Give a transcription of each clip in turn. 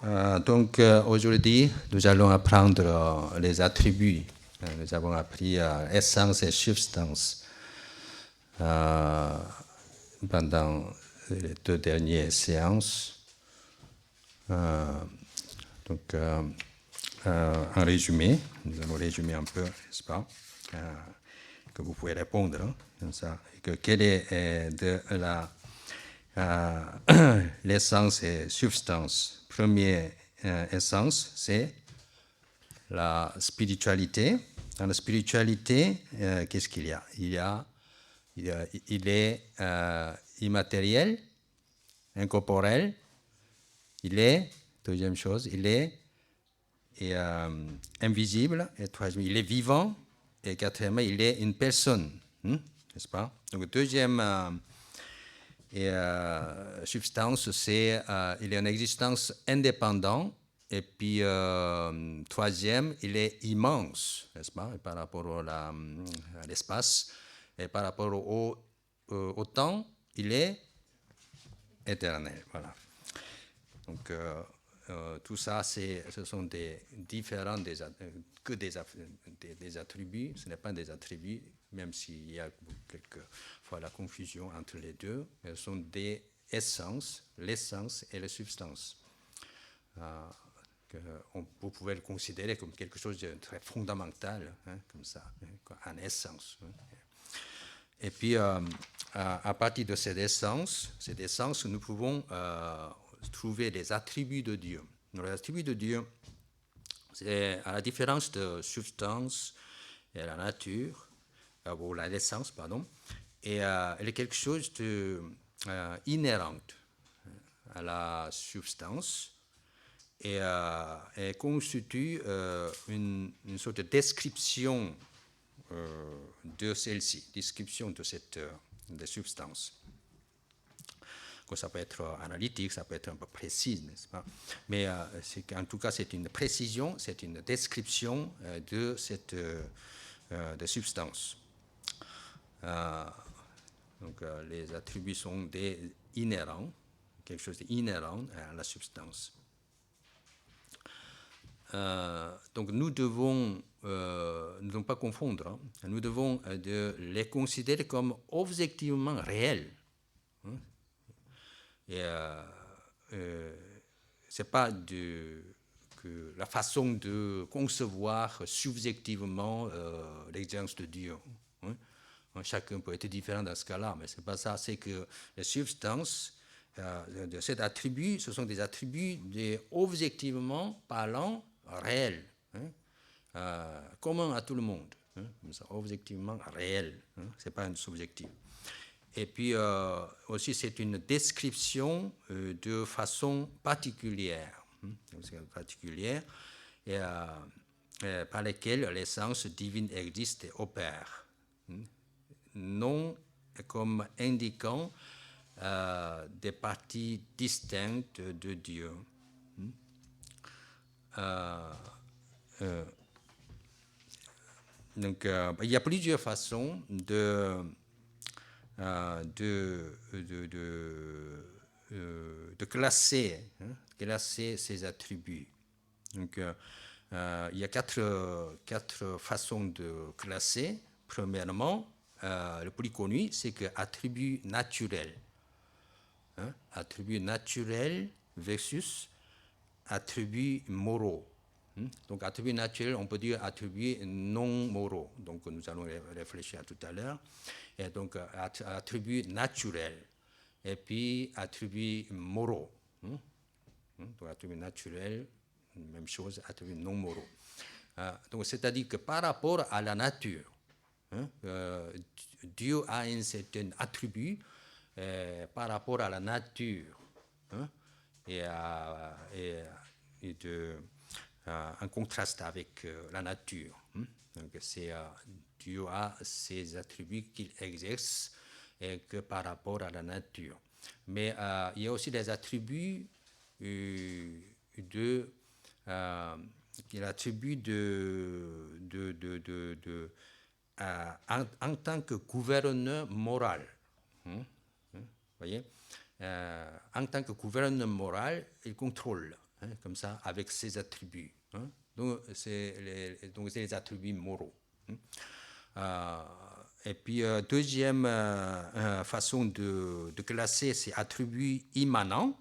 Aujourd'hui, nous allons apprendre les attributs. Nous avons appris essence et substance pendant les 2 dernières séances. En résumé, nous allons résumer un peu, n'est-ce pas, que vous pouvez répondre, hein, comme ça. Quelle est de l'essence et substance? Première essence, c'est la spiritualité. Dans la spiritualité, qu'est-ce qu'il y a? Il est immatériel, incorporel. Il est, deuxième chose, il est invisible. Et troisième, il est vivant. Et quatrièmement, il est une personne, n'est-ce pas? Donc, deuxième substance, c'est il est en existence indépendante. Et puis, troisième, il est immense, n'est-ce pas? Et par rapport à l'espace, et par rapport au temps, il est éternel. Voilà. Donc, tout ça, ce sont des différents des attributs. Ce n'est pas des attributs, même s'il y a quelquefois la confusion entre les deux. Ce sont des essences, l'essence et la substance. Vous pouvez le considérer comme quelque chose de très fondamental, hein, comme ça, en essence. Et puis, à partir de cette essence, nous pouvons trouver les attributs de Dieu. Les attributs de Dieu, c'est à la différence de substance et la nature, ou l'essence, pardon, et elle est quelque chose d'inhérent à la substance et elle constitue une sorte de description de celle-ci, description de cette substance. Ça peut être analytique, ça peut être un peu précis, n'est-ce pas? Mais en tout cas, c'est une précision, c'est une description de cette de substance. Les attributs sont inhérents, quelque chose d'inhérent à la substance. Donc nous ne devons pas confondre, hein. Nous devons les considérer comme objectivement réels. Hein. Et ce n'est pas que la façon de concevoir subjectivement l'existence de Dieu. Hein. Chacun peut être différent dans ce cas-là, mais ce n'est pas ça. C'est que les substances de cet attribut, ce sont des attributs objectivement parlant réels, hein, communs à tout le monde, hein, objectivement réels, hein, ce n'est pas un subjectif. Et puis aussi, c'est une description de façon particulière, et, par laquelle l'essence divine existe et opère, non comme indiquant des parties distinctes de Dieu. Donc, il y a plusieurs façons de classer ces attributs. Donc, il y a quatre façons de classer. Premièrement, le plus connu, c'est que attribut naturel. Hein, attribut naturel versus attributs moraux. Donc, attributs naturels, on peut dire attributs non moraux. Donc, nous allons réfléchir à tout à l'heure. Et donc, attributs naturels. Et puis, attributs moraux. Donc, attributs naturels, même chose, attributs non moraux. Donc, c'est-à-dire que par rapport à la nature, Dieu a un certain attribut par rapport à la nature. En contraste avec la nature. Donc, Dieu a ces attributs qu'il exerce et que par rapport à la nature. Mais il y a aussi des attributs en tant que gouverneur moral. Voyez, en tant que gouverneur moral, il contrôle comme ça, avec ses attributs. Donc, c'est les attributs moraux. Et puis, deuxième façon de classer, c'est attributs immanents.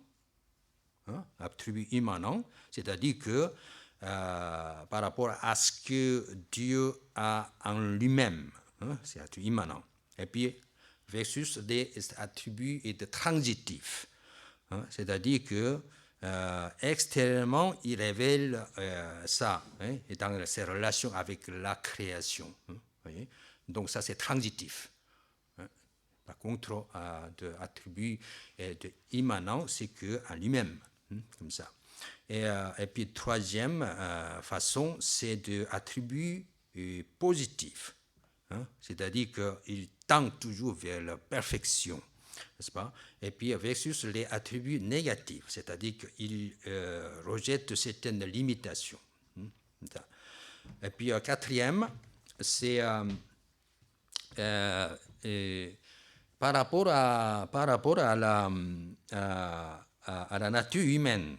Attributs immanents, c'est-à-dire que par rapport à ce que Dieu a en lui-même, c'est attribut immanent. Et puis, versus des attributs transitifs, c'est-à-dire que extérieurement, il révèle ça, et dans ses relations avec la création. Voyez. Donc ça, c'est transitif. Par contre, de attribut immanent, c'est qu'en lui-même, comme ça. Et puis, troisième façon, c'est de attributs positifs, c'est-à-dire qu'il tend toujours vers la perfection, n'est-ce pas? Et puis, versus les attributs négatifs, c'est-à-dire qu'il rejette certaines limitations. Et puis, quatrième, c'est par rapport à la nature humaine.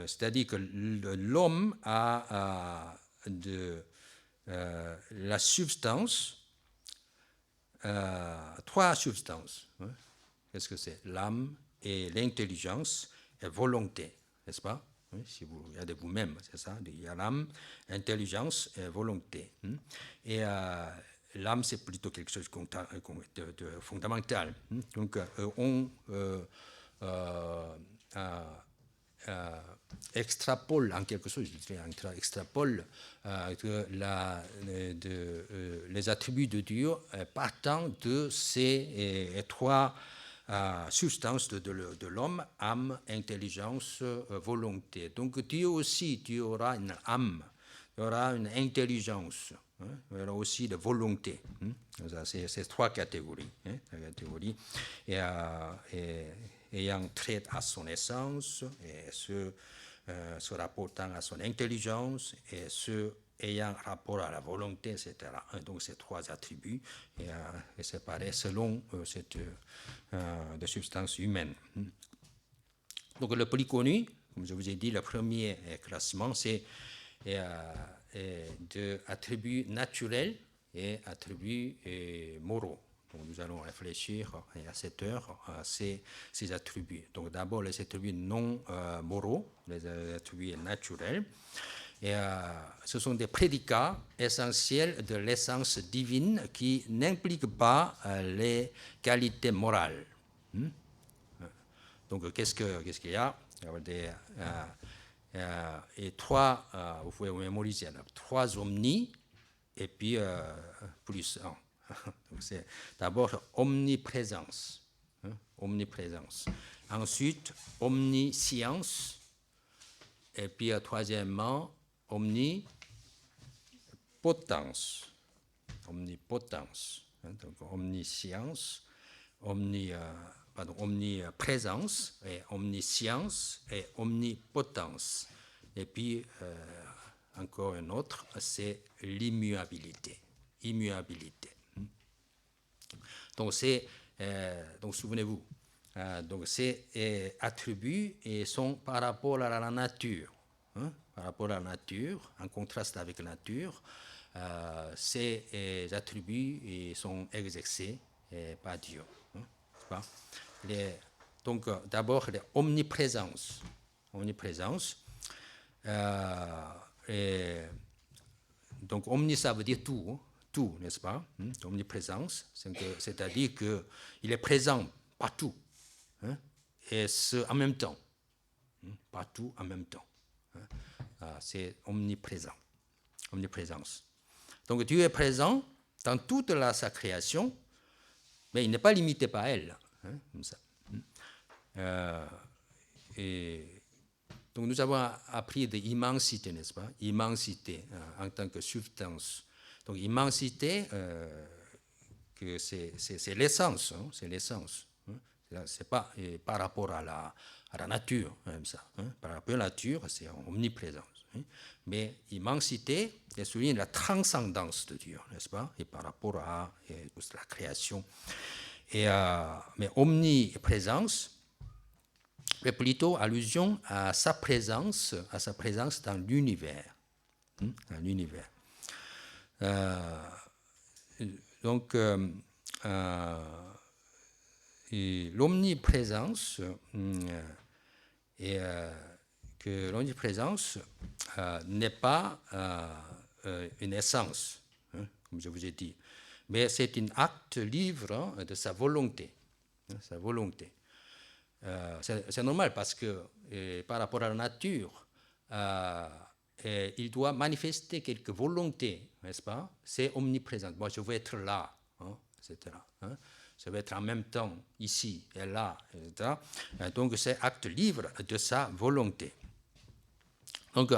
C'est-à-dire que l'homme a la substance, trois substances. Qu'est-ce que c'est? L'âme et l'intelligence et volonté, n'est-ce pas? Si vous regardez vous-même, c'est ça. Il y a l'âme, intelligence et volonté. Et l'âme, c'est plutôt quelque chose de fondamental. Donc, on extrapole en quelque sorte, je dirais, extrapole les attributs de Dieu partant de ces trois substances de l'homme, âme, intelligence, volonté. Donc Dieu aussi, Dieu aura une âme, il aura une intelligence, il aura aussi de volonté. C'est ces trois catégories. Et ayant trait à son essence, et se rapportant à son intelligence, et ayant rapport à la volonté, etc. Donc ces trois attributs, et séparés selon cette substance humaine. Donc le plus connu, comme je vous ai dit, le premier classement, c'est de attributs naturels et attributs moraux. Donc nous allons réfléchir à cette heure à ces attributs. Donc d'abord les attributs non moraux, les attributs naturels. Et, ce sont des prédicats essentiels de l'essence divine qui n'impliquent pas les qualités morales. Donc qu'est-ce qu'il y a? Et trois, vous pouvez vous mémoriser, trois omnis et puis plus un. Donc c'est d'abord omniprésence, omniprésence. Ensuite, omniscience. Et puis troisièmement, omnipotence. Omnipotence. Donc omniscience, omniprésence, et omniscience et omnipotence. Et puis encore un autre, c'est l'immuabilité. Immuabilité. Donc, donc souvenez-vous, donc ces attributs sont par rapport à la nature. Par rapport à la nature, en contraste avec la nature, ces attributs sont exercés par Dieu. Donc, d'abord, l'omniprésence. Omniprésence. Donc, omni, ça veut dire tout. Tout, n'est-ce pas? Omniprésence, c'est-à-dire qu'il est présent partout, et en même temps. Partout en même temps. C'est omniprésent. Omniprésence. Donc Dieu est présent dans toute sa création, mais il n'est pas limité par elle. Comme ça. Et donc nous avons appris de immensité, n'est-ce pas? Immensité en tant que substance. Donc immensité, que c'est l'essence, c'est l'essence. C'est pas par rapport à la nature, comme ça. Par rapport à la nature, c'est omniprésence. Mais immensité, elle souligne la transcendance de Dieu, n'est-ce pas? Et par rapport à la création. Mais omniprésence, mais plutôt allusion à sa présence dans l'univers. Dans l'univers. Donc, l'omniprésence que l'omniprésence n'est pas une essence, comme je vous ai dit, mais c'est un acte libre de sa volonté. Sa volonté. C'est normal parce que par rapport à la nature, il doit manifester quelque volonté, n'est-ce pas? C'est omniprésent. Moi, je veux être là, etc. Je veux être en même temps ici et là, etc. Donc, c'est acte libre de sa volonté. Donc,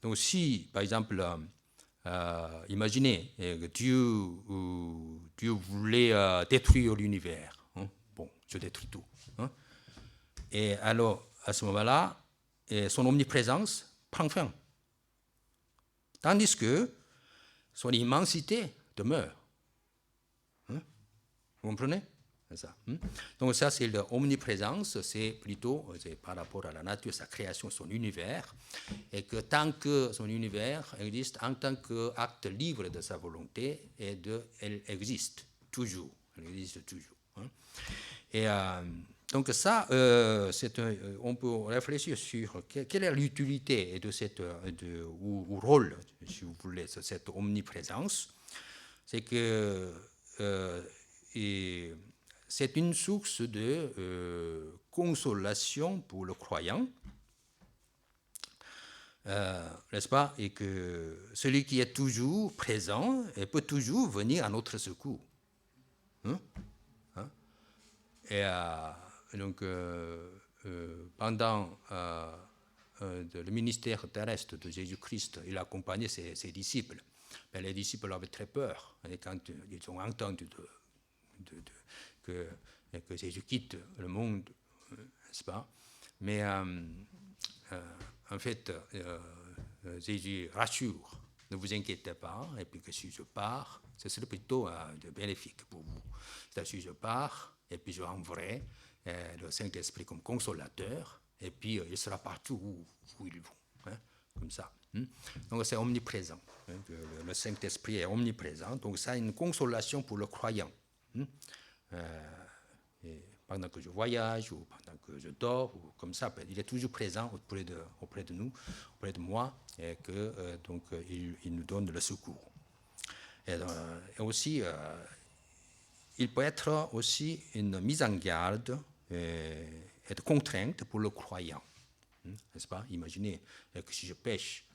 donc si, par exemple, imaginez que Dieu voulait détruire l'univers. Bon, je détruis tout. Et alors, à ce moment-là, son omniprésence prend fin. Tandis que son immensité demeure. Vous comprenez? C'est ça. Donc ça, c'est l'omniprésence, c'est plutôt par rapport à la nature, sa création, son univers, et que tant que son univers existe en tant qu'acte libre de sa volonté, elle existe toujours. Elle existe toujours. Et donc ça, on peut réfléchir sur quelle est l'utilité de cette, ou rôle, si vous voulez, de cette omniprésence. C'est que c'est une source de consolation pour le croyant, n'est-ce pas? Et que celui qui est toujours présent peut toujours venir à notre secours. Et donc, pendant le ministère terrestre de Jésus-Christ, il accompagnait ses disciples. Mais les disciples avaient très peur quand ils ont entendu que Jésus quitte le monde, n'est-ce pas? Mais en fait, Jésus rassure, ne vous inquiétez pas, et puis que si je pars, ce serait plutôt bénéfique pour vous. C'est-à-dire si je pars, et puis je enverrai le Saint-Esprit comme consolateur, et puis il sera partout où ils vont, comme ça. Donc c'est omniprésent. Le Saint-Esprit est omniprésent, donc ça a une consolation pour le croyant. Et pendant que je voyage ou pendant que je dors, ou comme ça, il est toujours présent auprès de nous, auprès de moi, et que donc il nous donne le secours. Et aussi, il peut être aussi une mise en garde et de contrainte pour le croyant, n'est-ce pas? Imaginez que si je pêche,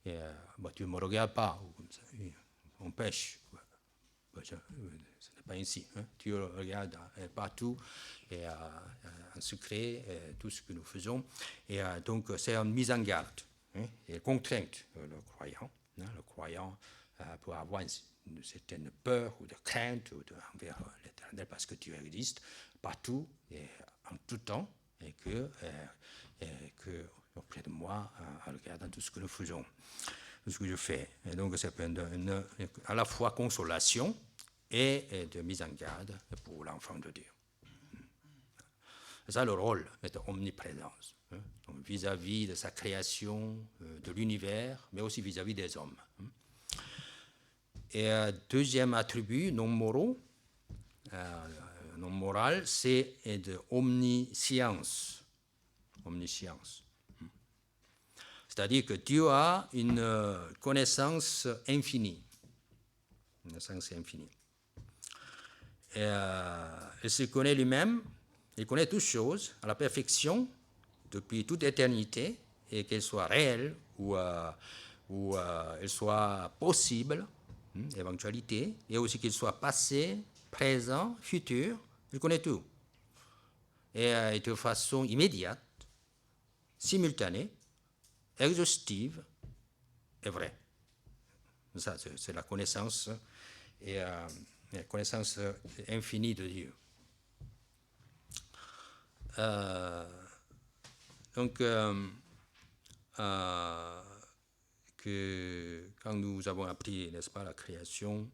tu ne me regardes pas, on pêche. Ce n'est pas ainsi. Tu regardes partout, et en secret, tout ce que nous faisons. Et donc, c'est une mise en garde et contrainte le croyant. Le croyant peut avoir une certaine peur ou de crainte envers l'Éternel parce que Dieu existe partout et en tout temps et que auprès de moi, en regardant tout ce que nous faisons. Ce que je fais. Et donc, c'est à la fois consolation et de mise en garde pour l'enfant de Dieu. C'est ça le rôle de omniprésence, vis-à-vis de sa création, de l'univers, mais aussi vis-à-vis des hommes. Et deuxième attribut non moral, c'est de omniscience. Omniscience. C'est-à-dire que Dieu a une connaissance infinie. Une connaissance infinie. Et, il se connaît lui-même, il connaît toutes choses à la perfection depuis toute éternité, et qu'elle soit réelle ou elle soit possible, éventualité, et aussi qu'il soit passé, présent, futur, il connaît tout. Et de façon immédiate, simultanée, exhaustive et vraie. Ça, c'est la connaissance et la connaissance infinie de Dieu. Donc, que quand nous avons appris, n'est-ce pas, la création,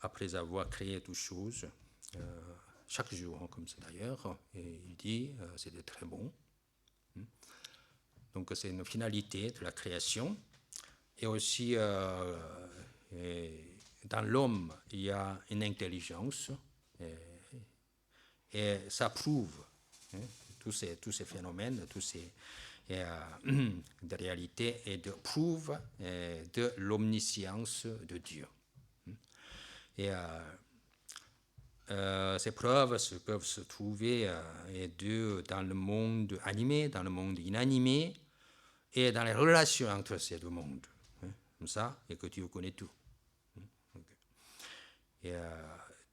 après avoir créé toutes choses, chaque jour, comme ça d'ailleurs, et il dit c'était très bon. Donc c'est une finalité de la création. Et aussi, dans l'homme, il y a une intelligence, et ça prouve tous ces phénomènes, tous ces de réalité, et de prouve de l'omniscience de Dieu. Et ces preuves peuvent se trouver dans le monde animé, dans le monde inanimé, et dans les relations entre ces deux mondes. Comme ça, et que Dieu connaît tout. Et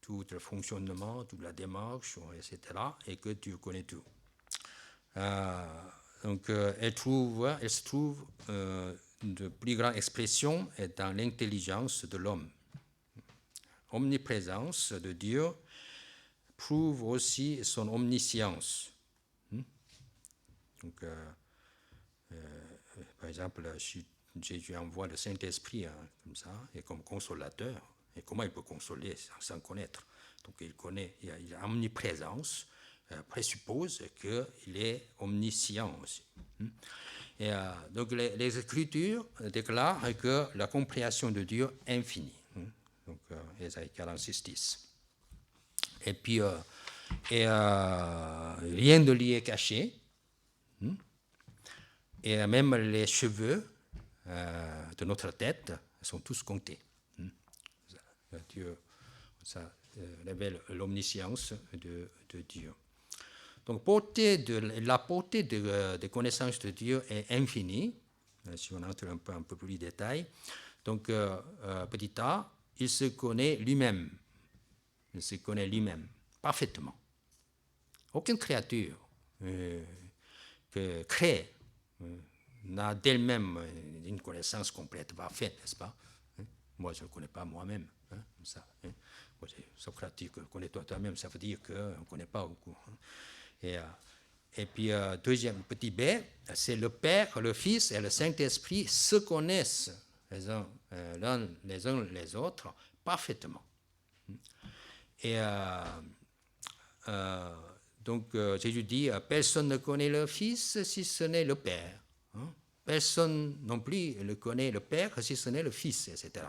tout le fonctionnement, toute la démarche, etc., et que Dieu connaît tout. Donc, elle se trouve de plus grande expression dans l'intelligence de l'homme. Omniprésence de Dieu prouve aussi son omniscience. Donc, par exemple, Jésus envoie le Saint-Esprit comme ça, et comme consolateur. Et comment il peut consoler sans connaître? Donc il connaît, il a omniprésence, présuppose qu'il est omniscient aussi. Et donc les Écritures déclarent que la compréhension de Dieu est infinie. Donc Ésaïe 46, 10. Et puis, rien de lui est caché. Et même les cheveux de notre tête sont tous comptés. Dieu, ça révèle l'omniscience de Dieu. Donc la portée de connaissance de Dieu est infinie, si on entre un peu plus de détails. Donc petit a, il se connaît lui-même. Il se connaît lui-même parfaitement. Aucune créature que crée n'a d'elle-même une connaissance complète, parfaite, n'est-ce pas? Moi, je ne le connais pas moi-même. Comme ça. Moi, Socrate dit que connais-toi toi-même, ça veut dire qu'on ne connaît pas beaucoup. Et puis, deuxième petit B, c'est le Père, le Fils et le Saint-Esprit se connaissent les uns les autres parfaitement. Et donc, Jésus dit, personne ne connaît le Fils si ce n'est le Père. Personne non plus ne connaît le Père si ce n'est le Fils, etc.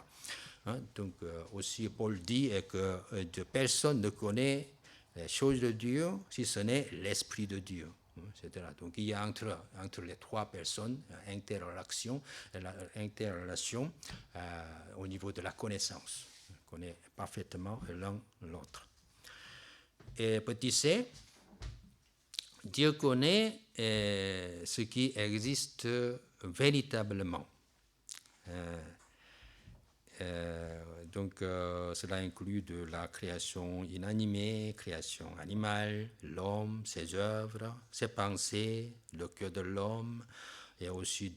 Donc, aussi, Paul dit que personne ne connaît les choses de Dieu si ce n'est l'Esprit de Dieu, etc. Donc, il y a entre les trois personnes interrelation au niveau de la connaissance. On connaît parfaitement l'un l'autre. Et petit c, Dieu connaît ce qui existe véritablement. Donc, cela inclut de la création inanimée, création animale, l'homme, ses œuvres, ses pensées, le cœur de l'homme, et aussi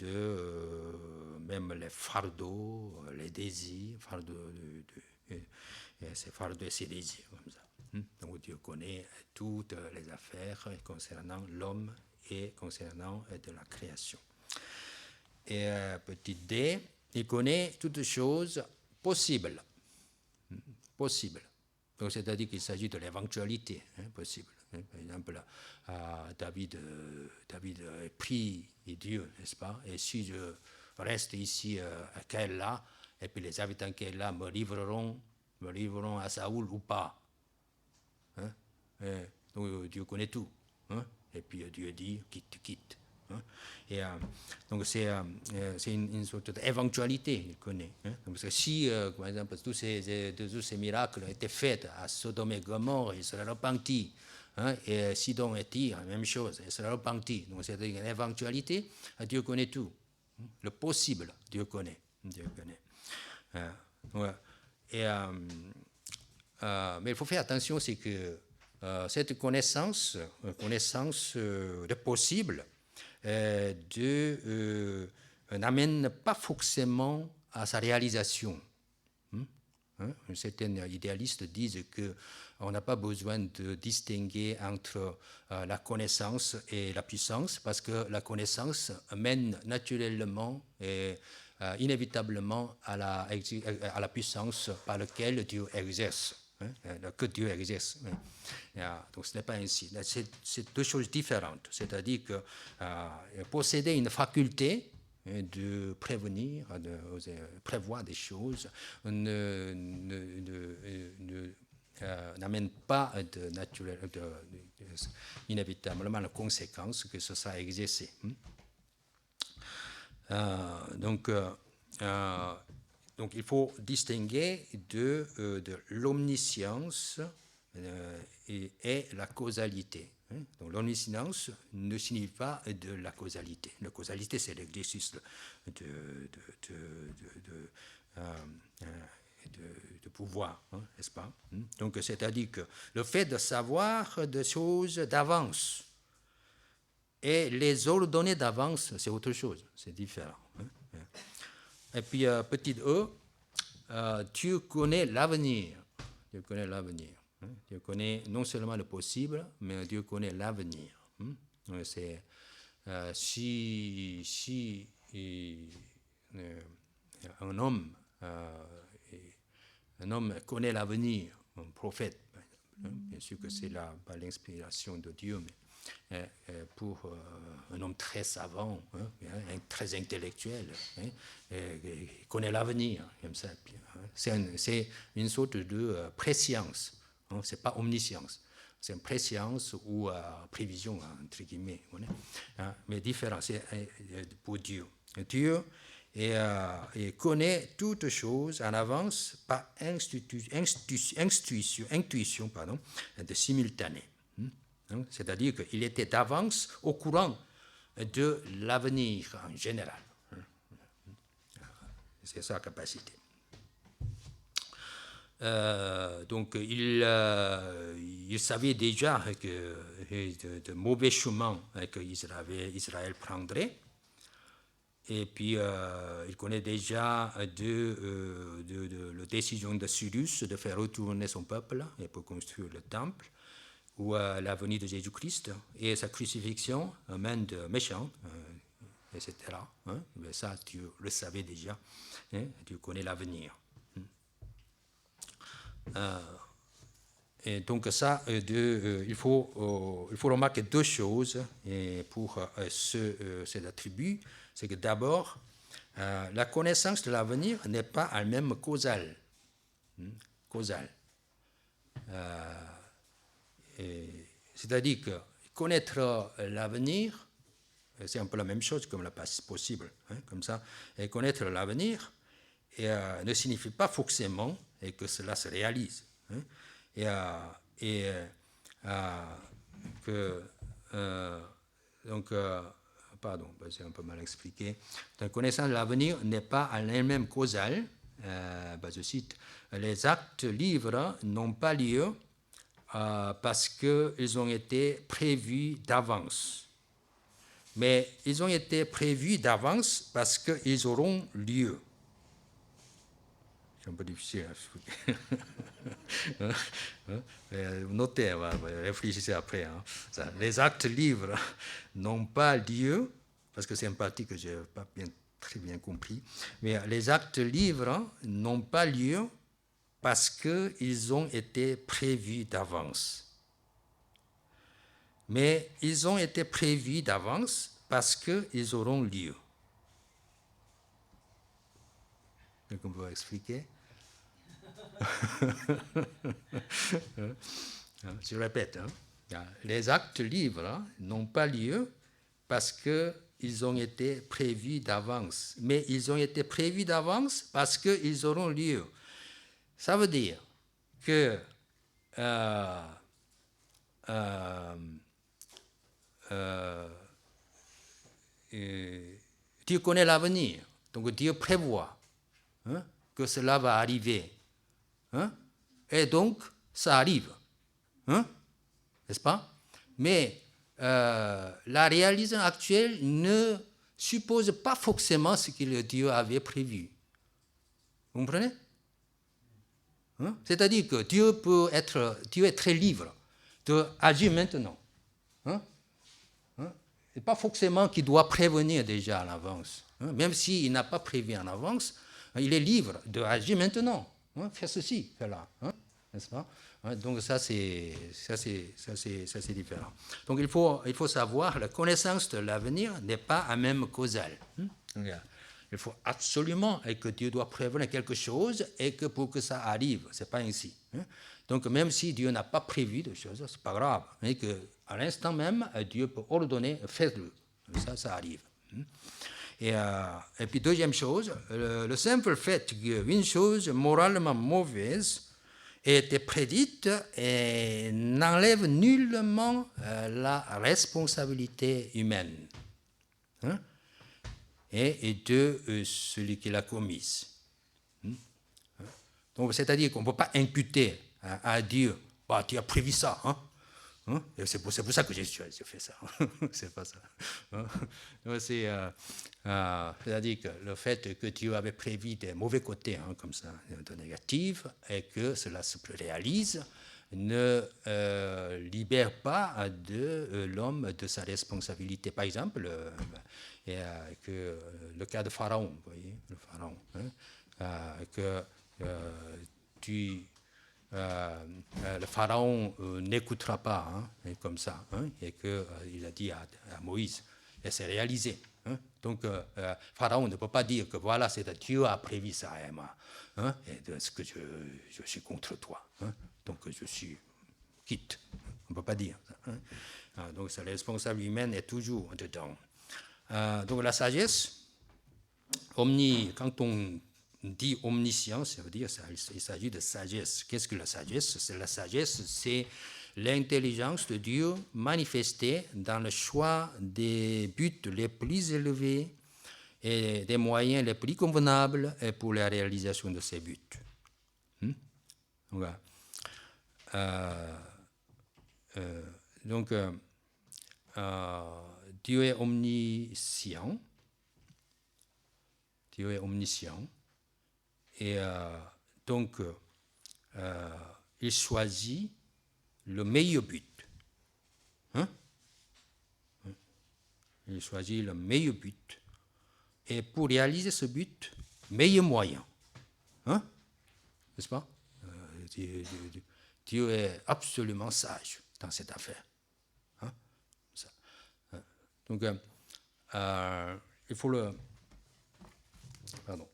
même les fardeaux, les désirs, ces fardeaux et ses désirs, comme ça. Donc, Dieu connaît toutes les affaires concernant l'homme et concernant de la création. Et petit d, il connaît toutes choses possibles. Possibles. Donc, c'est-à-dire qu'il s'agit de l'éventualité possible. Par exemple, David est pris et Dieu, n'est-ce pas? Et si je reste ici à Keïla, et puis les habitants de Keïla me livreront à Saoul ou pas. Donc Dieu connaît tout. Et puis Dieu dit, quitte. Et donc c'est une sorte d'éventualité, il connaît. Parce que si, par exemple, tous ces miracles étaient faits à Sodome et Gomorrhe, il serait repenti. Et Sidon et Tyr, la même chose, il serait repenti. Donc c'est une éventualité, Dieu connaît tout. Le possible, Dieu connaît. Mais il faut faire attention, c'est que cette connaissance de possible, n'amène pas forcément à sa réalisation. Certains idéalistes disent qu'on n'a pas besoin de distinguer entre la connaissance et la puissance, parce que la connaissance mène naturellement inévitablement à la puissance par laquelle Dieu exerce, que Dieu exerce. Donc ce n'est pas ainsi. C'est deux choses différentes. C'est-à-dire que posséder une faculté de prévenir, de prévoir des choses, n'amène pas inévitablement la conséquence que ce sera exercé. Donc il faut distinguer de l'omniscience et la causalité. Donc l'omniscience ne signifie pas de la causalité. La causalité, c'est l'exercice de pouvoir, n'est-ce pas? Donc c'est-à-dire que le fait de savoir des choses d'avance et les ordonner d'avance, c'est autre chose, c'est différent. Et puis petit e, Dieu connaît l'avenir. Dieu connaît l'avenir. Dieu connaît non seulement le possible, mais Dieu connaît l'avenir. C'est si un homme connaît l'avenir, un prophète, bien sûr que c'est pas l'inspiration de Dieu, mais pour un homme très savant, très intellectuel, il connaît l'avenir, comme ça. C'est une sorte de préscience. Ce n'est pas omniscience, c'est une préscience ou prévision, entre guillemets, mais différent, c'est pour Dieu. Dieu connaît toutes choses en avance par intuition de simultané. C'est-à-dire qu'il était d'avance au courant de l'avenir en général. C'est sa capacité. Donc il savait déjà que de mauvais chemins que Israël prendrait. Et puis il connaît déjà la décision de Cyrus de faire retourner son peuple et pour construire le temple, ou la venue de Jésus-Christ et sa crucifixion, main de méchants, etc. Mais ça, Dieu le savait déjà. Dieu connaît l'avenir. Et donc ça, il faut remarquer deux choses pour cet attribut. C'est que d'abord, la connaissance de l'avenir n'est pas elle-même causale. C'est-à-dire que connaître l'avenir, c'est un peu la même chose comme le passé possible. Comme ça, et connaître l'avenir ne signifie pas forcément que cela se réalise. Pardon, c'est un peu mal expliqué. La connaissance de l'avenir n'est pas en elle-même causale. Je cite, les actes libres n'ont pas lieu parce qu'ils ont été prévus d'avance. Mais ils ont été prévus d'avance parce qu'ils auront lieu. C'est un peu difficile à expliquer. Notez, réfléchissez après. Les actes libres n'ont pas lieu, parce que c'est une partie que je n'ai pas très bien compris, mais les actes libres n'ont pas lieu parce qu'ils ont été prévus d'avance. Mais ils ont été prévus d'avance parce qu'ils auront lieu. Quelqu'un peut expliquer? Je répète, les actes libres n'ont pas lieu parce qu'ils ont été prévus d'avance. Mais ils ont été prévus d'avance parce qu'ils auront lieu. Ça veut dire que Dieu connaît l'avenir, donc Dieu prévoit que cela va arriver. Et donc, ça arrive. N'est-ce pas? Mais la réalisation actuelle ne suppose pas forcément ce que Dieu avait prévu. Vous comprenez? C'est-à-dire que Dieu est très libre d'agir maintenant. n'est pas forcément qu'il doit prévenir déjà à l'avance. Hein. Même s'il n'a pas prévu en avance, il est libre d'agir maintenant. Hein. Faire ceci, faire là. Hein. N'est-ce pas? Hein. Donc ça c'est différent. Donc il faut savoir, la connaissance de l'avenir n'est pas à même causale. Hein. Il faut absolument que Dieu doit prévenir quelque chose et que pour que ça arrive, ce n'est pas ainsi. Hein. Donc même si Dieu n'a pas prévu de choses, ce n'est pas grave. Mais qu'à l'instant même, Dieu peut ordonner, faites-le. Ça arrive. Et puis deuxième chose, le simple fait qu'une chose moralement mauvaise ait été prédite n'enlève nullement la responsabilité humaine. Hein? Et de celui qui l'a commise. Donc, c'est-à-dire qu'on ne peut pas imputer à Dieu, bah, tu as prévu ça, hein? Et c'est pour ça que j'ai fait ça. C'est pas ça. C'est-à-dire que le fait que Dieu avait prévu des mauvais côtés, hein, comme ça, de négatifs, et que cela se réalise, ne libère pas l'homme de sa responsabilité. Par exemple, que le cas de Pharaon, vous voyez, le Pharaon, hein, que le Pharaon n'écoutera pas, hein, comme ça, hein, et qu'il a dit à Moïse, et c'est réalisé. Hein. Donc, Pharaon ne peut pas dire que voilà, c'est Dieu a prévu ça, hein, et de ce que je suis contre toi, hein, donc je suis quitte. On ne peut pas dire ça. Hein. Donc, la responsabilité humaine est toujours dedans. Donc, la sagesse, quand on dit omniscience, ça veut dire qu'il s'agit de sagesse. Qu'est-ce que la sagesse? La sagesse, c'est l'intelligence de Dieu manifestée dans le choix des buts les plus élevés et des moyens les plus convenables pour la réalisation de ces buts. Voilà. Donc, Dieu est omniscient. Dieu est omniscient. Et donc, il choisit le meilleur but. Hein? Il choisit le meilleur but. Et pour réaliser ce but, meilleur moyen. Hein? N'est-ce pas? Dieu est absolument sage dans cette affaire. Hein? Ça. Donc, il faut le... Pardon.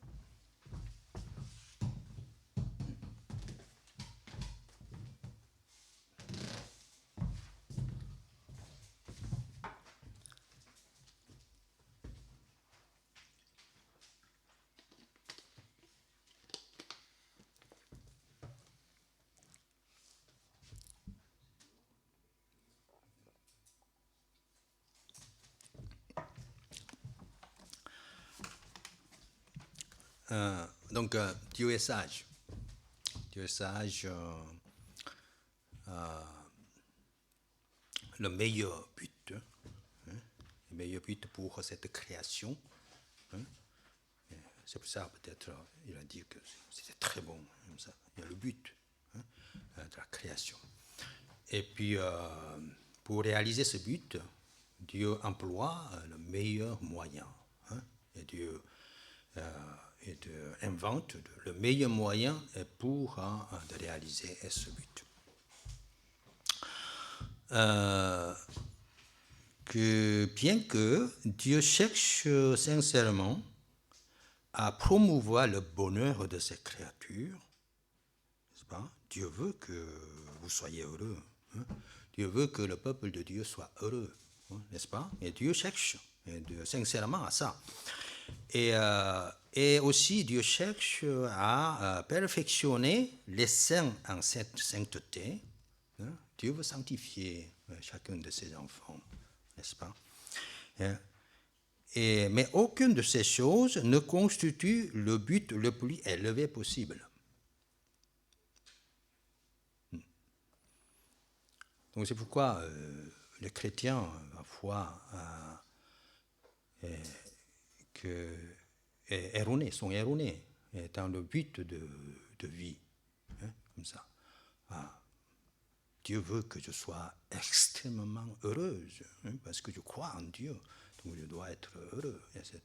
Donc, Dieu est sage. Dieu est sage. Le meilleur but, hein, le meilleur but pour cette création. Hein, c'est pour ça, peut-être, il a dit que c'était très bon. Comme ça. Il y a le but, hein, de la création. Et puis, pour réaliser ce but, Dieu emploie le meilleur moyen. Hein, et Dieu invente le meilleur moyen pour de réaliser ce but. Bien que Dieu cherche sincèrement à promouvoir le bonheur de ses créatures, n'est-ce pas? Dieu veut que vous soyez heureux. Hein? Dieu veut que le peuple de Dieu soit heureux, hein, n'est-ce pas? Et Dieu cherche sincèrement à ça. Et aussi, Dieu cherche à perfectionner les saints en cette sainteté. Hein? Dieu veut sanctifier chacun de ses enfants, n'est-ce pas? Mais aucune de ces choses ne constitue le but le plus élevé possible. Donc c'est pourquoi les chrétiens, parfois, sont erronés dans le but de vie, hein, comme ça. Dieu veut que je sois extrêmement heureuse, parce que je crois en Dieu, donc je dois être heureux, etc.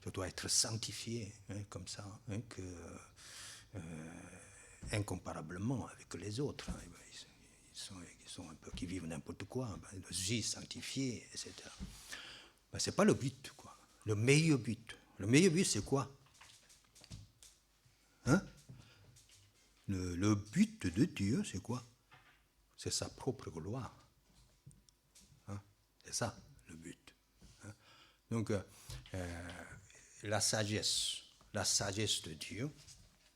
Je dois être sanctifié, comme ça, que, incomparablement avec les autres. Ils sont un peu, qui vivent n'importe quoi, je suis sanctifié, etc. Ce n'est pas le but, quoi. Le meilleur but, c'est quoi? Le but de Dieu, c'est quoi? C'est sa propre gloire. C'est ça, le but. Donc, la sagesse de Dieu,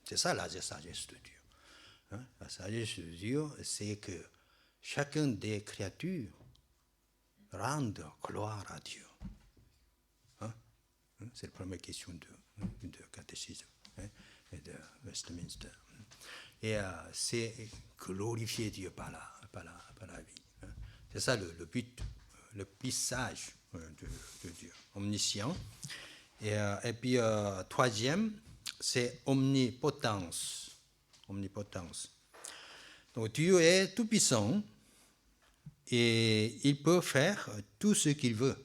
c'est ça la sagesse de Dieu. La sagesse de Dieu, c'est que chacun des créatures rende gloire à Dieu. C'est la première question de catéchisme et de Westminster. Et c'est glorifier Dieu par la vie. C'est ça le but, le plus sage de Dieu, omniscient. Et puis, troisième, c'est omnipotence. Donc, Dieu est tout-puissant et il peut faire tout ce qu'il veut.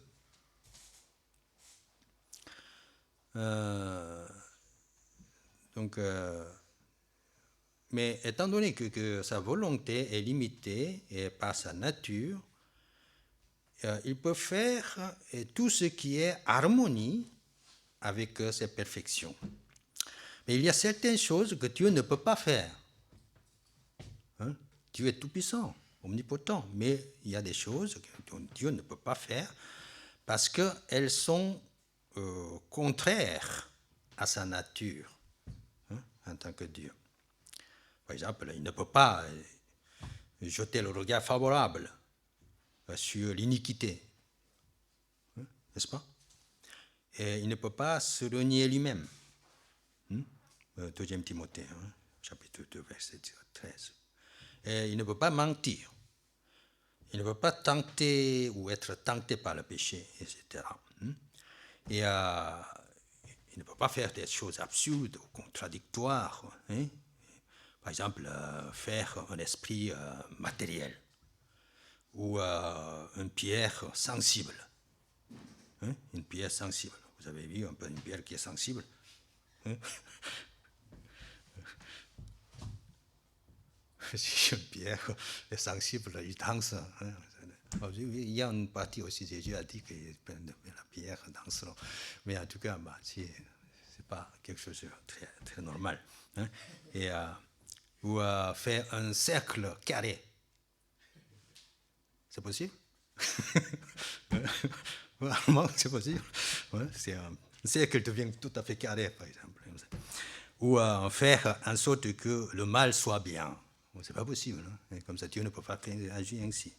Mais étant donné que sa volonté est limitée et par sa nature, il peut faire tout ce qui est harmonie avec ses perfections. Mais il y a certaines choses que Dieu ne peut pas faire. Dieu est tout-puissant, omnipotent, mais il y a des choses que Dieu ne peut pas faire parce qu'elles sont contraires à sa nature en tant que Dieu. Par exemple, il ne peut pas jeter le regard favorable sur l'iniquité, n'est-ce pas? Et il ne peut pas se renier lui-même. 2 Timothée, chapitre 2, verset 13. Et il ne peut pas mentir. Il ne peut pas tenter ou être tenté par le péché, etc. Et il ne peut pas faire des choses absurdes ou contradictoires. Par exemple, faire un esprit matériel ou une pierre sensible. Une pierre sensible. Vous avez vu un peu une pierre qui est sensible? Si une pierre est sensible, il danse. Il y a une partie aussi, Jésus a dit que la pierre danse. Mais en tout cas, ce n'est pas quelque chose de très, très normal. Ou faire un cercle carré. C'est possible? Vraiment, c'est possible. C'est un cercle devient tout à fait carré, par exemple. Ou faire en sorte que le mal soit bien. C'est pas possible. Comme ça, Dieu ne peut pas agir ainsi.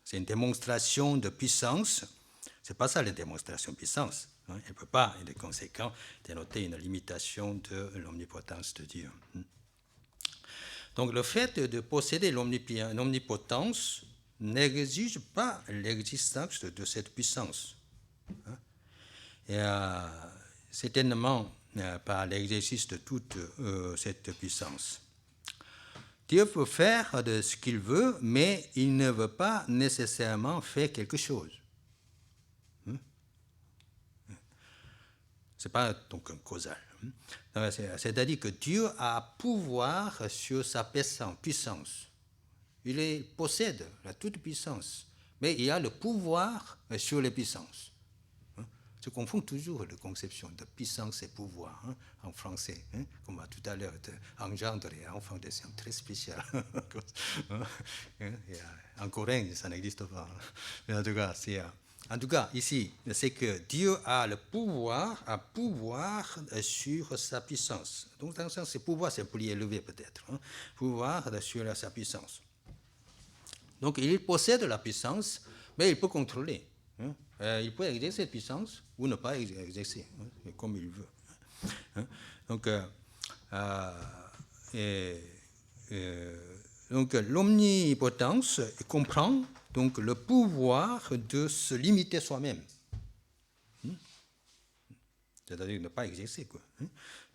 C'est une démonstration de puissance. C'est pas ça la démonstration de puissance. Elle ne peut pas, et de conséquent, dénoter une limitation de l'omnipotence de Dieu. Donc le fait de posséder l'omnipotence n'exige pas l'existence de cette puissance. Et certainement par l'exercice de toute cette puissance. Dieu peut faire de ce qu'il veut, mais il ne veut pas nécessairement faire quelque chose. Ce n'est pas donc un causal. C'est-à-dire que Dieu a pouvoir sur sa puissance. Il possède la toute-puissance, mais il a le pouvoir sur les puissances. Je confonds toujours la conception de puissance et pouvoir en français, comme tout à l'heure, engendre et enfant des sciences très spécial. En coréen, ça n'existe pas. Mais en tout cas, ici, c'est que Dieu a le pouvoir, sur sa puissance. Donc, dans le sens, pouvoir, c'est plus élevé peut-être. Pouvoir sur sa puissance. Donc, il possède la puissance, mais il peut contrôler. Il peut exercer cette puissance ou ne pas exercer, comme il veut. Donc, l'omnipotence comprend donc le pouvoir de se limiter soi-même. C'est-à-dire ne pas exercer,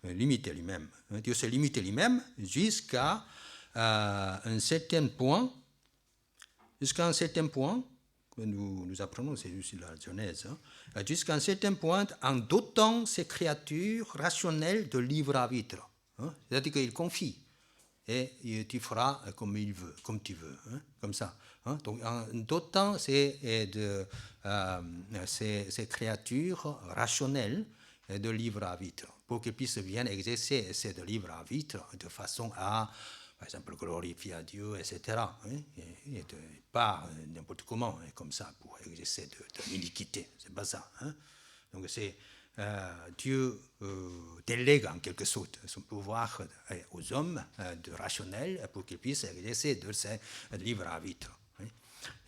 limiter lui-même. Dieu se limite lui-même jusqu'à un certain point, jusqu'à un certain point, que nous apprenons, c'est juste la Genèse, jusqu'à un certain point, en dotant ces créatures rationnelles de libre arbitre. C'est-à-dire qu'il confie. Et tu feras comme il veut, comme tu veux, comme ça. Donc, en dotant ces créatures rationnelles de libre arbitre, pour qu'ils puissent bien exercer ce libre arbitre de façon à, par exemple, glorifier à Dieu, etc. Et pas n'importe comment, comme ça, pour exercer de l'iniquité. C'est pas ça. Donc, c'est Dieu délègue en quelque sorte son pouvoir aux hommes de rationnel pour qu'ils puissent exercer de ce libre arbitre.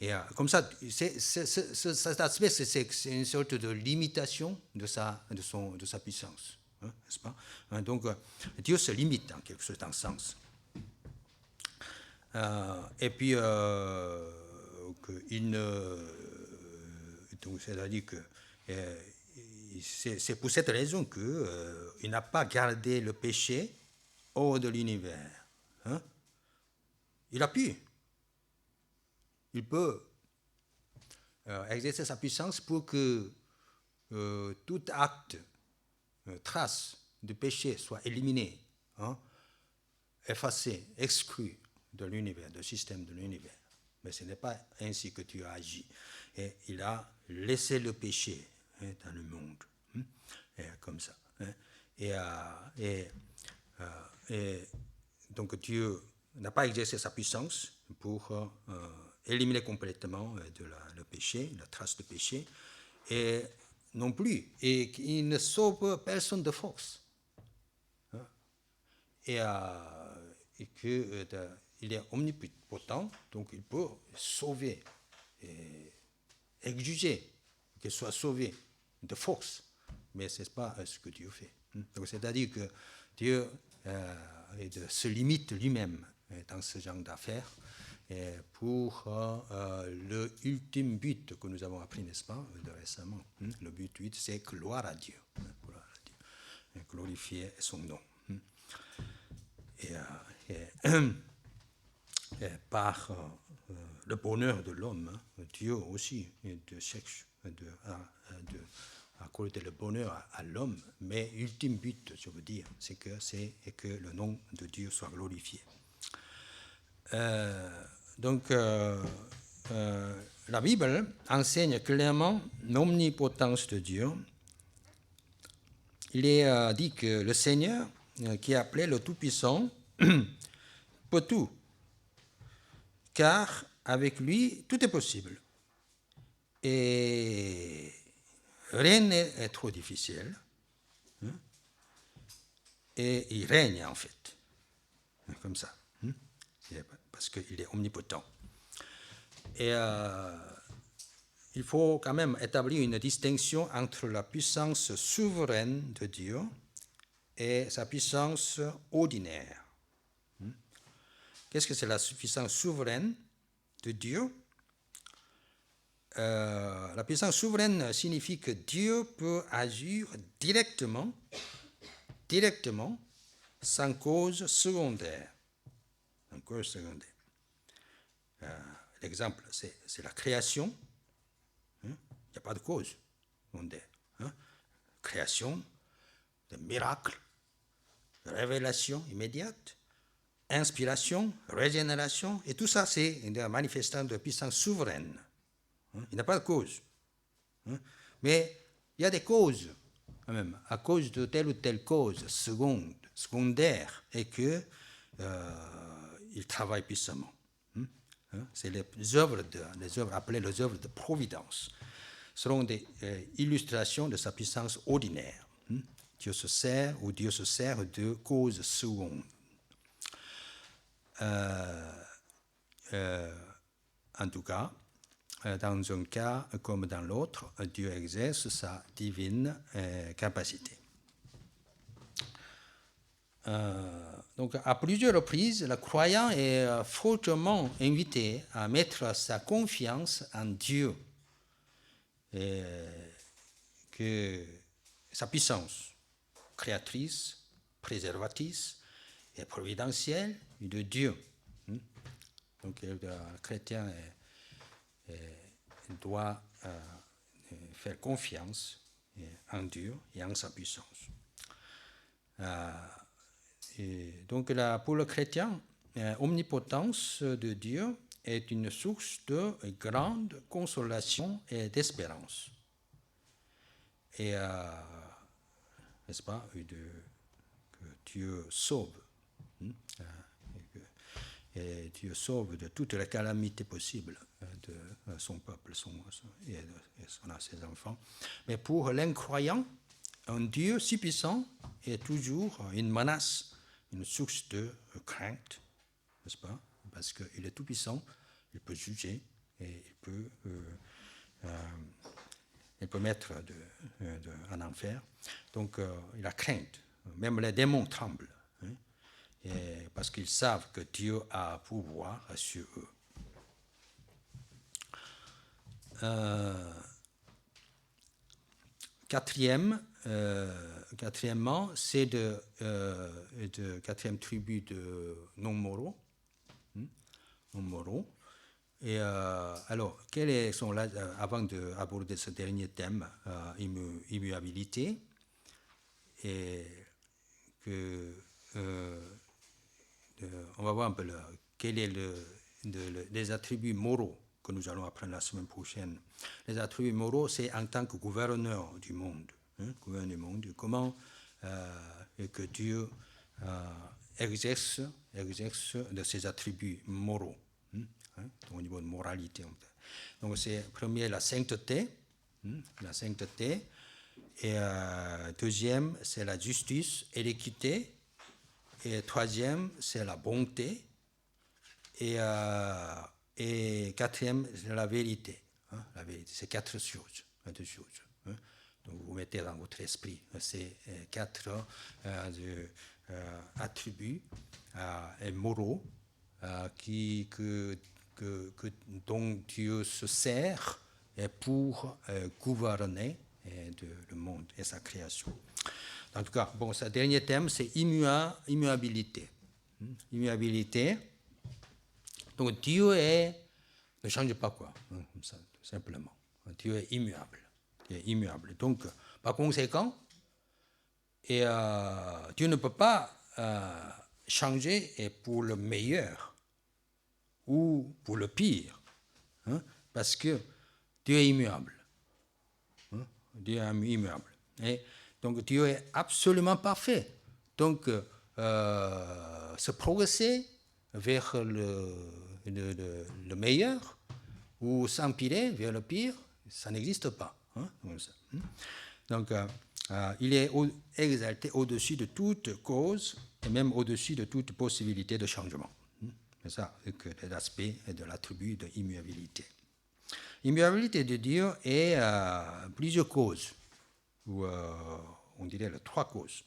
Et comme ça, cet aspect, c'est une sorte de limitation de sa puissance, n'est-ce pas? Donc, Dieu se limite en quelque sorte, en sens. Et puis, donc, c'est-à-dire que c'est pour cette raison qu'il n'a pas gardé le péché hors de l'univers. Il a pu. Il peut exercer sa puissance pour que tout acte, trace de péché soit éliminé, effacé, exclu de l'univers, du système de l'univers. Mais ce n'est pas ainsi que Dieu a agi. Et il a laissé le péché dans le monde, comme ça. Et donc Dieu n'a pas exercé sa puissance pour éliminer complètement le péché, la trace de péché, et non plus, et il ne sauve personne de force. Et qu'il est omnipotent, donc il peut sauver, exiger qu'il soit sauvé de force, mais ce n'est pas ce que Dieu fait. Donc, c'est-à-dire que Dieu se limite lui-même dans ce genre d'affaires pour le ultime but que nous avons appris, n'est-ce pas, récemment. Le but 8, c'est gloire à Dieu, glorifier son nom. Et par le bonheur de l'homme, Dieu aussi cherche accorder le bonheur à l'homme, mais l'ultime but, je veux dire, c'est que le nom de Dieu soit glorifié. Donc, la Bible enseigne clairement l'omnipotence de Dieu. Il est dit que le Seigneur, qui est appelé le Tout-Puissant, peut tout, car avec lui, tout est possible. Et rien n'est trop difficile. Et il règne, en fait, comme ça, parce qu'il est omnipotent. Et il faut quand même établir une distinction entre la puissance souveraine de Dieu et sa puissance ordinaire. Qu'est-ce que c'est la puissance souveraine de Dieu? La puissance souveraine signifie que Dieu peut agir directement, sans cause secondaire. L'exemple, c'est la création. Il n'y a pas de cause secondaire. Création, de miracle, révélation immédiate, inspiration, régénération, et tout ça, c'est une manifestation de puissance souveraine. Il n'y a pas de cause. Mais il y a des causes, quand même, à cause de telle ou telle cause secondaire, et qu'il travaille puissamment. C'est les œuvres appelées les œuvres de providence. Seront des illustrations de sa puissance ordinaire. Dieu se sert de causes secondes. En tout cas, dans un cas comme dans l'autre, Dieu exerce sa divine capacité. Donc, à plusieurs reprises, le croyant est fortement invité à mettre sa confiance en Dieu, et que sa puissance créatrice, préservatrice et providentielle de Dieu Donc le chrétien doit faire confiance en Dieu et en sa puissance. Et donc pour le chrétien, l'omnipotence de Dieu est une source de grande consolation et d'espérance. Et, n'est-ce pas, que Dieu sauve. Et Dieu sauve de toutes les calamités possibles de son peuple et ses enfants. Mais pour l'incroyant, un Dieu si puissant est toujours une menace, une source de crainte, n'est-ce pas? Parce qu'il est tout puissant, il peut juger et il peut mettre en enfer. Donc il a crainte. Même les démons tremblent. Parce qu'ils savent que Dieu a pouvoir sur eux. Quatrièmement, c'est de quatrième tribu de non-moraux. Et alors, avant d'aborder ce dernier thème, immuabilité, et que on va voir un peu quels sont les attributs moraux que nous allons apprendre la semaine prochaine. Les attributs moraux, c'est en tant que gouverneur du monde. Comment que Dieu exerce de ses attributs moraux, au niveau de moralité. Donc c'est premier la sainteté, et deuxième c'est la justice et l'équité, et troisième c'est la bonté, et quatrième c'est la vérité. La vérité, c'est deux choses. Donc vous mettez dans votre esprit ces quatre attributs moraux dont Dieu se sert pour gouverner le monde et sa création. En tout cas, ce dernier thème, c'est immuabilité. Immuabilité. Donc Dieu ne change pas, quoi, comme ça, tout simplement. Dieu est immuable. Donc, par conséquent, Dieu ne peut pas changer pour le meilleur ou pour le pire, parce que Dieu est immuable. Dieu est immuable. Et donc Dieu est absolument parfait. Donc se progresser vers le meilleur ou s'empirer vers le pire, ça n'existe pas. Donc il est exalté au-dessus de toute cause et même au-dessus de toute possibilité de changement. C'est ça l'aspect de l'attribut de immuabilité. L'immuabilité de Dieu est plusieurs causes, ou on dirait trois causes.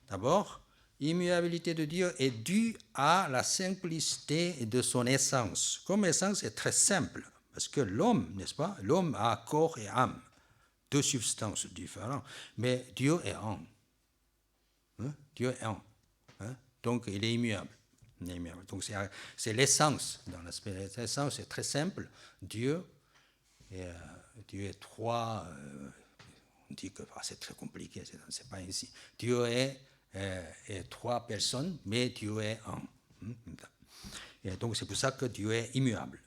D'abord, l'immuabilité de Dieu est due à la simplicité de son essence. Comme essence est très simple, parce que l'homme, n'est-ce pas, l'homme a corps et âme, deux substances différentes, mais Dieu est un. Dieu est un. Donc il est immuable. Donc c'est l'essence. Dans l'aspect de l'essence, c'est très simple. Dieu est trois. On dit que c'est très compliqué, c'est pas ainsi. Dieu est trois personnes, mais Dieu est un. Et donc c'est pour ça que Dieu est immuable.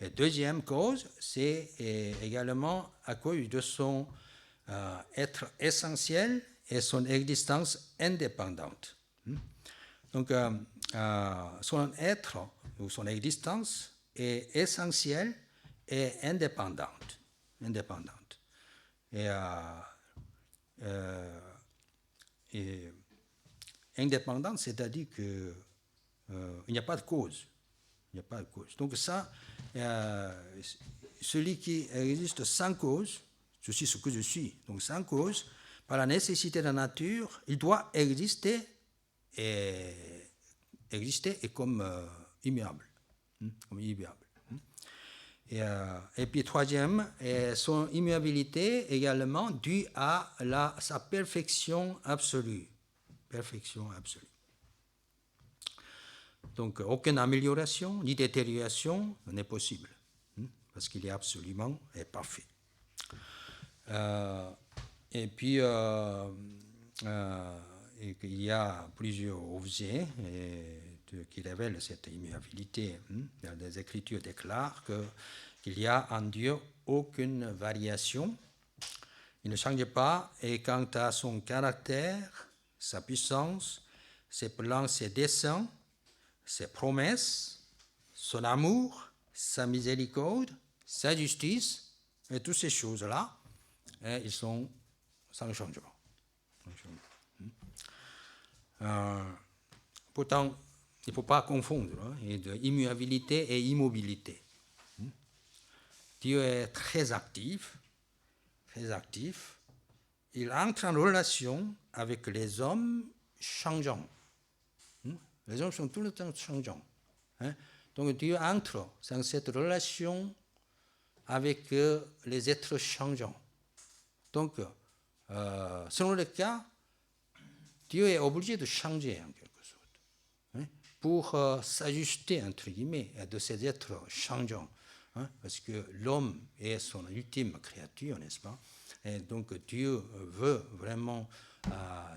Et deuxième cause, c'est également à cause de son être essentiel et son existence indépendante. Donc son être ou son existence est essentielle et indépendante. Et indépendante, c'est-à-dire qu'il n'y a pas de cause. Donc ça, celui qui existe sans cause, je suis ce que je suis, donc sans cause, par la nécessité de la nature, il doit exister et comme immuable. Et puis troisième, son immuabilité également due à sa perfection absolue. Donc, aucune amélioration ni détérioration n'est possible, parce qu'il est absolument parfait. Et puis, il y a plusieurs objets qui révèlent cette immuabilité. Les Écritures déclarent qu'il y a en Dieu aucune variation. Il ne change pas, et quant à son caractère, sa puissance, ses plans, ses desseins, ses promesses, son amour, sa miséricorde, sa justice, et toutes ces choses-là, ils sont sans changement. Pourtant, il ne faut pas confondre immuabilité et immobilité. Dieu est très actif. Il entre en relation avec les hommes changeants. Les hommes sont tout le temps changeants. Donc Dieu entre dans cette relation avec les êtres changeants. Donc, selon le cas, Dieu est obligé de changer en quelque sorte, pour s'ajuster, entre guillemets, de ces êtres changeants. Parce que l'homme est son ultime créature, n'est-ce pas? Et donc Dieu veut vraiment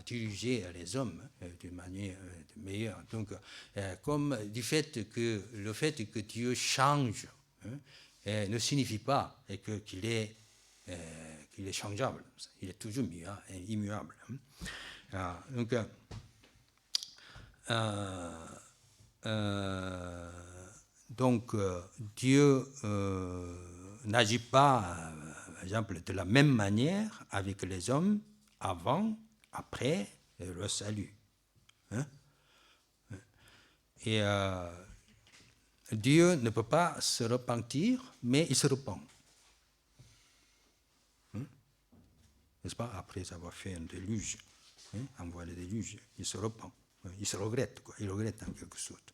diriger les hommes d'une manière meilleure. Donc, comme le fait que Dieu change ne signifie pas qu'il est changeable. Il est toujours immuable. Donc, Dieu n'agit pas, par exemple, de la même manière avec les hommes avant, après le salut. Et Dieu ne peut pas se repentir, mais il se repent. N'est-ce pas? Après avoir fait un déluge, envoyer le déluge, il se repent. Il se regrette, quoi. Il regrette en quelque sorte.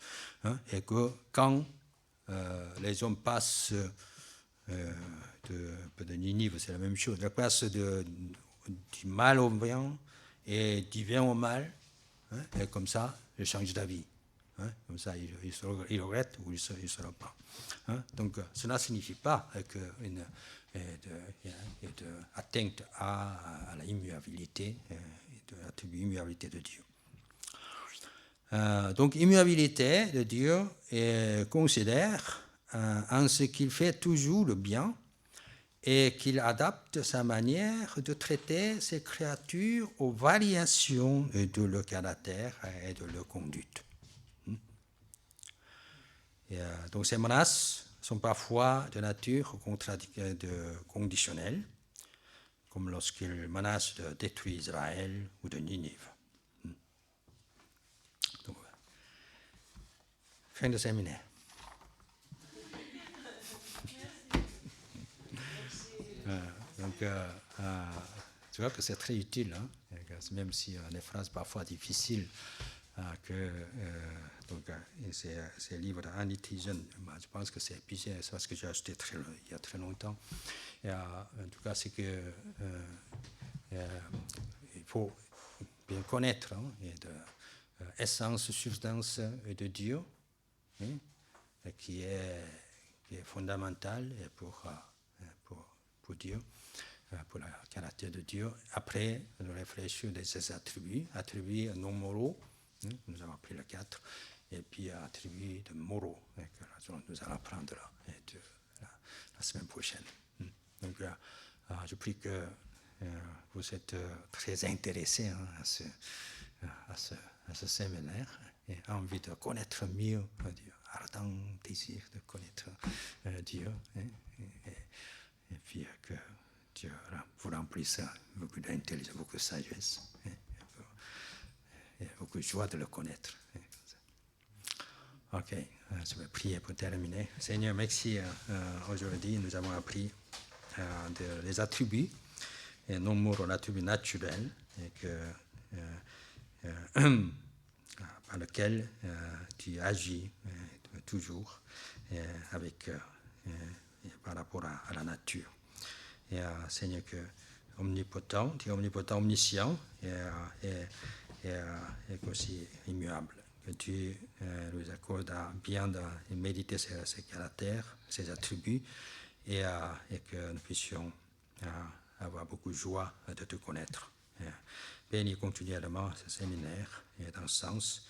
Et que quand les hommes passent de Ninive, c'est la même chose, ils passent du mal au bien et du bien au mal, et comme ça, ils changent d'avis. Comme ça, il regrette ou il se repent. Donc, cela ne signifie pas qu'une atteinte à la immuabilité, l'immuabilité de Dieu. Donc, immuabilité de Dieu considère en ce qu'il fait toujours le bien et qu'il adapte sa manière de traiter ses créatures aux variations de leur caractère et de leur conduite. Donc ces menaces sont parfois de nature conditionnelle, comme lorsqu'il menace de détruire Israël ou de Ninive. Donc, fin de séminaire. Tu vois que c'est très utile, même si les phrases parfois difficiles, ces livres d'Annie Thigen, je pense que c'est épuisé, c'est parce que j'ai acheté il y a très longtemps. Et, en tout cas, c'est que il faut bien connaître l'essence, substance de Dieu, qui est fondamentale pour Dieu, pour le caractère de Dieu. Après, nous réfléchissons de ses attributs non moraux, nous avons appris le 4, et puis attributs de moraux, que nous allons apprendre la semaine prochaine. Donc, je prie que vous êtes très intéressés à ce séminaire et envie de connaître mieux Dieu, ardent désir de connaître Dieu, et puis que Dieu vous remplisse beaucoup d'intelligence, beaucoup de sagesse, et beaucoup de joie de le connaître. Ok, je vais prier pour terminer. Seigneur, merci. Aujourd'hui, nous avons appris les attributs, et non moraux, l'attribut naturel, par lequel tu agis toujours par rapport à la nature. Et Seigneur, que tu es omnipotent, omniscient et aussi immuable. que Dieu nous accorde à bien méditer ses caractères, ses attributs, et que nous puissions avoir beaucoup de joie de te connaître. Bénis continuellement ce séminaire et dans le sens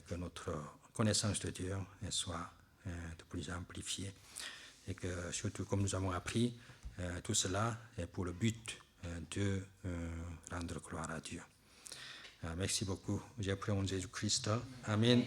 que notre connaissance de Dieu soit de plus amplifiée et que surtout comme nous avons appris, tout cela est pour le but de rendre gloire à Dieu. Merci beaucoup. J'ai prié en Jésus-Christ. Amen.